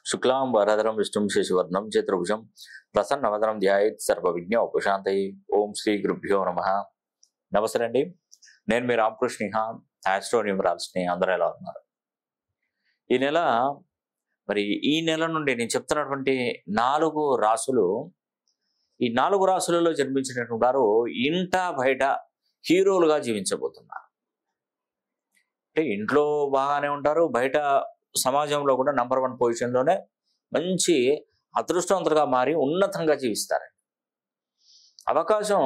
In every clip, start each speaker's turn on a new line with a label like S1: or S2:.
S1: శుక్లాం వరదరం విష్ణుం శశివర్ణం చతుర్భుజం ప్రసన్నవదనం ధ్యాయేత్ సర్వవిఘ్న ఉపశాంతయే. ఓం శ్రీ గురుభ్యో నమః. నమస్తే అండి, నేను మీ రామకృష్ణ ఆస్ట్రో న్యూమరాల్స్ని. అందరూ ఎలా ఉన్నారు? ఈ నెల ఈ నెల నుండి నేను చెప్తున్నటువంటి 4 రాసులు, ఈ 4 రాసులలో జన్మించినటువంటి వారు ఇంట బయట హీరోలుగా జీవించబోతున్నారు. అంటే ఇంట్లో బాగానే ఉంటారు, బయట సమాజంలో కూడా నంబర్ 1 పొజిషన్లోనే మంచి అదృష్టవంతులుగా మారి ఉన్నతంగా జీవిస్తారు. అవకాశం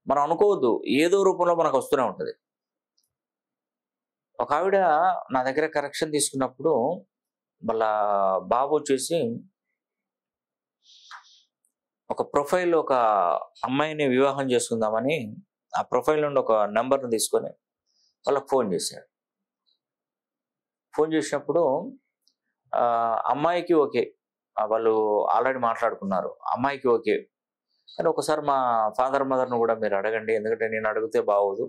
S1: మనం అనుకోవద్దు, ఏదో రూపంలో మనకు వస్తూనే ఉంటుంది. ఒక ఆవిడ నా దగ్గర కరెక్షన్ తీసుకున్నప్పుడు వాళ్ళ బాబు వచ్చేసి ఒక ప్రొఫైల్, ఒక అమ్మాయిని వివాహం చేసుకుందామని ఆ ప్రొఫైల్ నుండి ఒక నెంబర్ని తీసుకొని వాళ్ళకి ఫోన్ చేశాడు. ఫోన్ చేసినప్పుడు అమ్మాయికి ఓకే, వాళ్ళు ఆల్రెడీ మాట్లాడుకున్నారు, అమ్మాయికి ఓకే. కానీ ఒకసారి మా ఫాదర్ మదర్ను కూడా మీరు అడగండి, ఎందుకంటే నేను అడిగితే బాగోదు,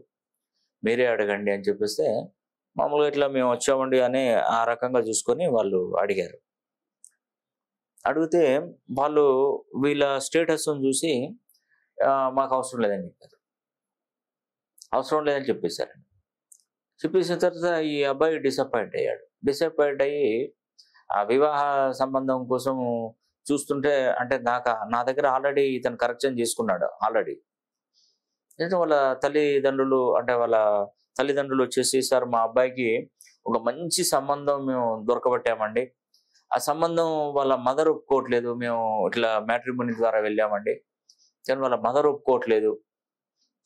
S1: మీరే అడగండి అని చెప్పేస్తే మామూలుగా ఇట్లా మేము వచ్చామండి అని ఆ రకంగా చూసుకొని వాళ్ళు అడిగారు. అడిగితే వాళ్ళు వీళ్ళ స్టేటస్ని చూసి మాకు అవసరం లేదని చెప్పారు. అవసరం లేదని చెప్పేశారండి. చెప్పేసిన తర్వాత ఈ అబ్బాయి డిసప్పాయింట్ అయ్యాడు. డిసప్పాయింట్ అయ్యి ఆ వివాహ సంబంధం కోసం చూస్తుంటే, అంటే నా దగ్గర ఆల్రెడీ ఇతను కరెక్షన్ చేసుకున్నాడు ఆల్రెడీ. వాళ్ళ తల్లిదండ్రులు వచ్చేసి, సార్ మా అబ్బాయికి ఒక మంచి సంబంధం మేము దొరకబట్టామండి, ఆ సంబంధం వాళ్ళ మదర్ ఒప్పుకోవట్లేదు, మేము ఇట్లా మ్యాట్రిమోనీ ద్వారా వెళ్ళామండి, కానీ వాళ్ళ మదర్ ఒప్పుకోవట్లేదు.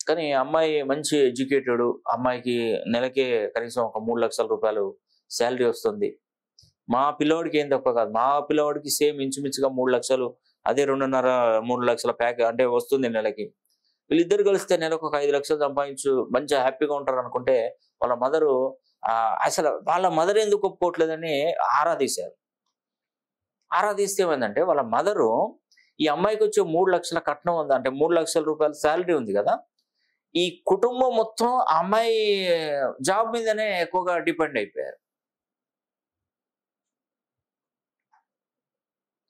S1: కానీ అమ్మాయి మంచి ఎడ్యుకేటెడ్, అమ్మాయికి నెలకే కనీసం ఒక 3 లక్షల రూపాయలు శాలరీ వస్తుంది. మా పిల్లవాడికి ఏం తక్కువ కాదు, మా పిల్లవాడికి సేమ్ ఇంచుమించుగా 3 లక్షలు, అదే 2.5-3 లక్షల ప్యాక్ అంటే వస్తుంది నెలకి. వీళ్ళిద్దరు కలిస్తే నెలకు ఒక 5 లక్షలు సంపాదించు మంచిగా హ్యాపీగా ఉంటారు అనుకుంటే, వాళ్ళ మదరు అసలు వాళ్ళ మదర్ ఎందుకు ఒప్పుకోవట్లేదని ఆరాధీశారు. ఆరాధిస్తే ఏమైందంటే, వాళ్ళ మదరు ఈ అమ్మాయికి వచ్చే 3 లక్షల కట్నం ఉంది, అంటే 3 లక్షల రూపాయల శాలరీ ఉంది కదా, ఈ కుటుంబం మొత్తం ఆ అమ్మాయి జాబ్ మీదనే ఎక్కువగా డిపెండ్ అయిపోయారు.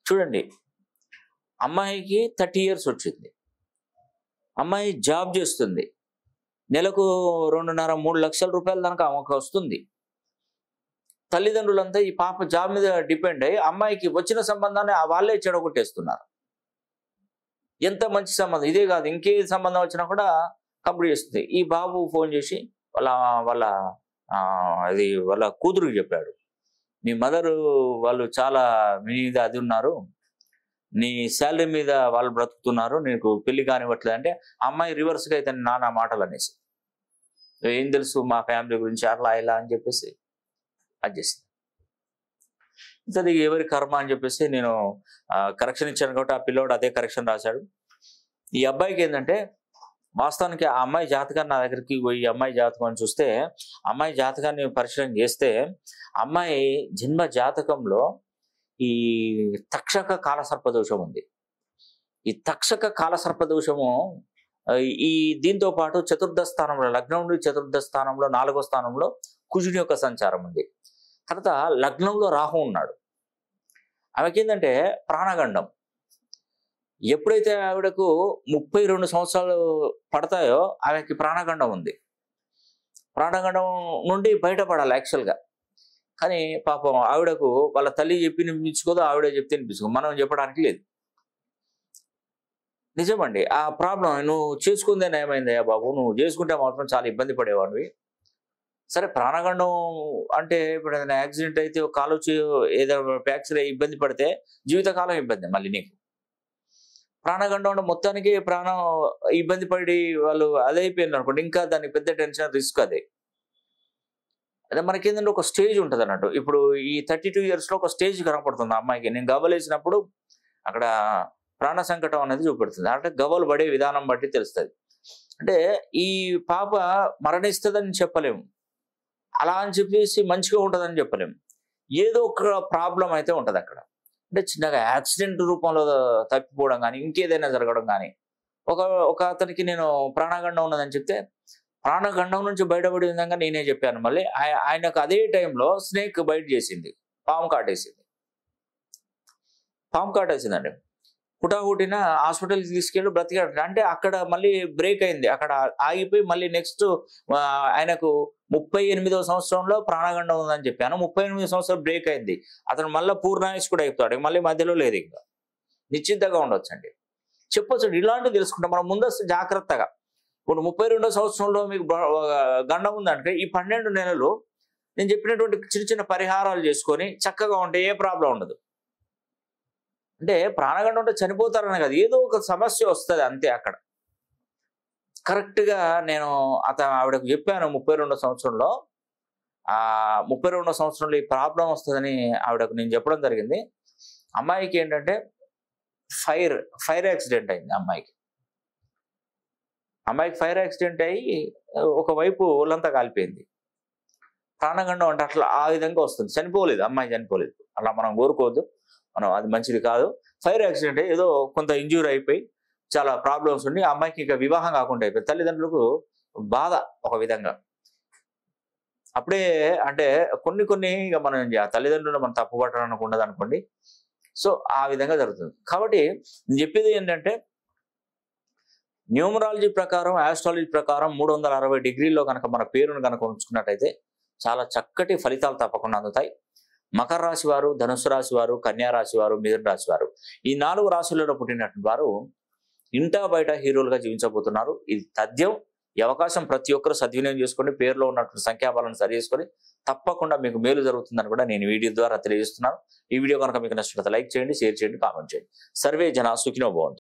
S1: చూడండి, అమ్మాయికి 30 years వచ్చింది, అమ్మాయి జాబ్ చేస్తుంది, నెలకు 2.5-3 లక్షల రూపాయల దానికి ఆమెకు వస్తుంది. తల్లిదండ్రులంతా ఈ పాప జాబ్ మీద డిపెండ్ అయ్యి అమ్మాయికి వచ్చిన సంబంధాన్ని వాళ్ళే చెడగొట్టేస్తున్నారు. ఎంత మంచి సంబంధం, ఇదే కాదు ఇంకే సంబంధం వచ్చినా కూడా కంప్లీట్ చేస్తుంది. ఈ బాబు ఫోన్ చేసి వాళ్ళ కూతురుకి చెప్పాడు, మీ మదరు వాళ్ళు చాలా మీద అది ఉన్నారు, నీ శాలరీ మీద వాళ్ళు బ్రతుకుతున్నారు, నీకు పెళ్లి కానివ్వట్లేదు అంటే, అమ్మాయి రివర్స్గా అయితే నానా మాటలు అనేసి, ఏం తెలుసు మా ఫ్యామిలీ గురించి అట్లా ఇలా అని చెప్పేసి అది చేసింది. అది ఎవరి కర్మ అని చెప్పేసి నేను కరెక్షన్ ఇచ్చాను కాబట్టి ఆ పిల్లోడు అదే కరెక్షన్ రాశాడు. ఈ అబ్బాయికి ఏంటంటే, వాస్తవానికి ఆ అమ్మాయి జాతకాన్ని నా దగ్గరికి పోయి అమ్మాయి జాతకాన్ని చూస్తే, అమ్మాయి జాతకాన్ని పరిశీలన చేస్తే, అమ్మాయి జన్మ జాతకంలో ఈ తక్షక కాలసర్పదోషం ఉంది. ఈ తక్షక కాలసర్పదోషము ఈ దీంతో పాటు చతుర్థ స్థానంలో, లగ్నం నుండి చతుర్థ స్థానంలో 4వ స్థానంలో కుజుని యొక్క సంచారం ఉంది. తర్వాత లగ్నంలో రాహు ఉన్నాడు. ఆమెకి ఏంటంటే ప్రాణగండం. ఎప్పుడైతే ఆవిడకు 32 సంవత్సరాలు పడతాయో ఆమెకి ప్రాణగండం ఉంది. ప్రాణగండం నుండి బయటపడాలి యాక్చువల్గా, కానీ పాపం ఆవిడకు వాళ్ళ తల్లి చెప్పి వినిపించుకోదు, ఆవిడే చెప్తే వినిపించుకో, మనం చెప్పడానికి లేదు. నిజమండి, ఆ ప్రాబ్లం నువ్వు చేసుకుందే నయమైందయ్యా బాబు, నువ్వు చేసుకుంటే మాత్రం చాలా ఇబ్బంది పడేవాడివి. సరే ప్రాణగండం అంటే ఇప్పుడు ఏదైనా యాక్సిడెంట్ అయితే ఒక కాలు ఏదైనా ఫ్రాక్చర్ ఇబ్బంది పడితే జీవితకాలం ఇబ్బంది మళ్ళీ నీకు. ప్రాణగండం మొత్తానికి ప్రాణం ఇబ్బంది పడి వాళ్ళు అదైపోయింది అనుకోండి, ఇంకా దానికి పెద్ద టెన్షన్, రిస్క్ అదే. అదే మనకేంటంటే ఒక స్టేజ్ ఉంటుంది అన్నట్టు. ఇప్పుడు ఈ 32 yearsలో ఒక స్టేజ్ కనపడుతుంది ఆ అమ్మాయికి. నేను గవ్వలేసినప్పుడు అక్కడ ప్రాణ సంకటం అనేది చూపెడుతుంది, అంటే గవ్వలు పడే విధానం బట్టి తెలుస్తుంది. అంటే ఈ పాప మరణిస్తుందని చెప్పలేము, అలా అని చెప్పేసి మంచిగా ఉంటుందని చెప్పలేము. ఏదో ఒక ప్రాబ్లం అయితే ఉంటుంది అక్కడ. అంటే చిన్నగా యాక్సిడెంట్ రూపంలో తప్పిపోవడం కానీ, ఇంకేదైనా జరగడం కానీ. ఒక అతనికి నేను ప్రాణగండం ఉన్నదని చెప్తే, ప్రాణగండం నుంచి బయటపడే విధంగా నేనే చెప్పాను. మళ్ళీ ఆయనకు అదే టైంలో స్నేక్ బైట్ చేసింది, పాము కాటేసింది. పాము కాటేసిందండి. హుటాహుటిన హాస్పిటల్కి తీసుకెళ్ళి బ్రతికాడు. అంటే అక్కడ మళ్ళీ బ్రేక్ అయింది. అక్కడ ఆగిపోయి మళ్ళీ నెక్స్ట్ ఆయనకు 38వ సంవత్సరంలో ప్రాణగండం ఉందని చెప్పాను. 38 సంవత్సరం బ్రేక్ అయింది. అతను మళ్ళీ పూర్ణాయుష్ కూడా అయిపోతాడు. మళ్ళీ మధ్యలో లేదు ఇంకా. నిశ్చింతగా ఉండొచ్చండి. చెప్పొచ్చు ఇలాంటివి తెలుసుకుంటాం మనం ముందస్తు జాగ్రత్తగా. ఇప్పుడు 32వ సంవత్సరంలో మీకు గండం ఉందంటే ఈ 12 నెలలు నేను చెప్పినటువంటి చిన్న చిన్న పరిహారాలు చేసుకొని చక్కగా ఉంటే ఏ ప్రాబ్లం ఉండదు. అంటే ప్రాణగండం ఉంటే చనిపోతారని కాదు, ఏదో ఒక సమస్య వస్తుంది అంతే అక్కడ. కరెక్ట్గా నేను ఆవిడకు చెప్పాను 32వ సంవత్సరంలో. 32వ సంవత్సరంలో ఈ ప్రాబ్లం వస్తుందని ఆవిడకు నేను చెప్పడం జరిగింది. అమ్మాయికి ఏంటంటే ఫైర్ యాక్సిడెంట్ అయింది. అమ్మాయికి ఫైర్ యాక్సిడెంట్ అయ్యి ఒకవైపు ఒళ్ళంతా కాలిపోయింది. ప్రాణగండం అంటే అట్లా ఆ విధంగా వస్తుంది. చనిపోలేదు, అమ్మాయి చనిపోలేదు. అలా మనం కోరుకోవద్దు, అది మంచిది కాదు. ఫైర్ యాక్సిడెంట్ ఏదో కొంత ఇంజ్యూర్ అయిపోయి చాలా ప్రాబ్లమ్స్ ఉండి ఆ అమ్మాయికి ఇక వివాహం కాకుండా అయిపోయింది. తల్లిదండ్రులకు బాధ ఒక విధంగా. అప్పుడే అంటే కొన్ని ఇక మనం తల్లిదండ్రులు మనం తప్పు పట్టడానికి ఉండదు అనుకోండి. సో ఆ విధంగా జరుగుతుంది. కాబట్టి నేను చెప్పేది ఏంటంటే న్యూమరాలజీ ప్రకారం, ఆస్ట్రాలజీ ప్రకారం 360 డిగ్రీల్లో కనుక మన పేరును కనుక ఉంచుకున్నట్టయితే చాలా చక్కటి ఫలితాలు తప్పకుండా అందుతాయి. మకర రాశి వారు, ధనుసు రాశి వారు, కన్యా రాశి వారు, మిథున రాశి వారు, ఈ 4 రాశులలో పుట్టినటువంటి వారు ఇంటా బయట హీరోలుగా జీవించబోతున్నారు. ఇది తథ్యం. ఈ అవకాశం ప్రతి ఒక్కరూ సద్వినియోగం చేసుకోండి. పేరులో ఉన్నటువంటి సంఖ్యాబలను సరి చేసుకొని తప్పకుండా మీకు మేలు జరుగుతుందని కూడా నేను వీడియో ద్వారా తెలియజేస్తున్నాను. ఈ వీడియో కనుక మీకు నచ్చినట్లయితే లైక్ చేయండి, షేర్ చేయండి, కామెంట్ చేయండి. సర్వే జనా సుఖినో భవంతు.